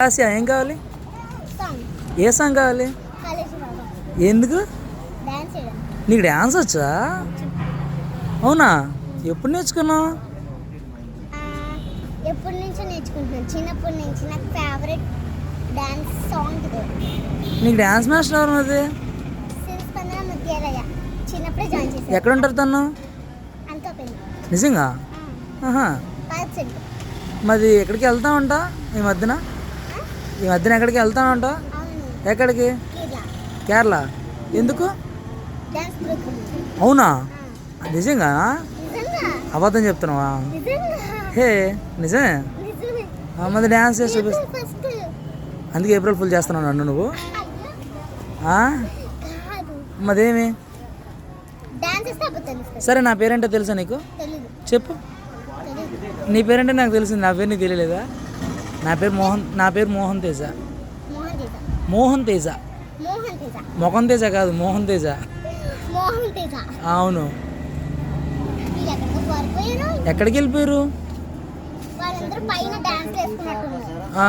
Asia ఏం కావాలి? Song ఏ song కావాలి? కాలేజీ బాబా ఎందుకు? డాన్స్ చేయడం నీకు డ్యాన్స్ వచ్చా? అవునా? ఎప్పుడు నేర్చుకున్నావు? ఆ, ఎప్పటి నుంచో నేర్చుకుంటున్నాను. చిన్నప్పటి నుంచి నాకు ఫేవరెట్ డాన్స్ సాంగ్ ఇది. నీకు డ్యాన్స్ మాస్టర్ ఎవరు అది? సిన్స్ పంద్రా ముత్యాలయ్య చిన్నప్పుడే జాయిన్ చేశాను. ఎక్కడ ఉంటారు తను? అంతా పెళ్ళి నిజంగా? ఆహా. Park centre. మరి ఎక్కడికి వెళ్తా ఉంటా ఈ మధ్యన? ఎక్కడికి వెళ్తా ఉంటా? అవును ఎక్కడికి? కేరళ కేరళ. ఎందుకు? డాన్స్ గ్రూప్ అవునా? నిజంగా? నిజంగా అబద్ధం చెప్తున్నావా? నిజంగా హే నిజమే. నిజమే మరి డ్యాన్స్ చేసి చూపిస్తా. ఫస్ట్ అందుకే ఏప్రిల్ ఫుల్ చేస్తున్నావు నన్ను నువ్వు? కాదు మదేమి? డాన్స్ చేస్తే అప్పుడు తెలుస్తుంది. సరే నా పేరేంటో తెలుసా నీకు? తెలీదు చెప్పు. తెలీదు నీ పేరంటే నాకు తెలిసింది, నా పేరు నీకు తెలియలేదా? నా పేరు మోహన్ తేజ. మోహన్ తేజ మోహన్ తేజ. మోహన్ తేజ మొహం తేజ కాదు, మోహన్ తేజ. మోహన్ తేజ. అవును. వీళ్ళు ఎక్కడికో పారిపోయారు. ఎక్కడికి వెళ్ళిపోయారు? వాళ్ళందరూ పైన డాన్స్ వేసుకున్నట్టున్నారు. ఆ,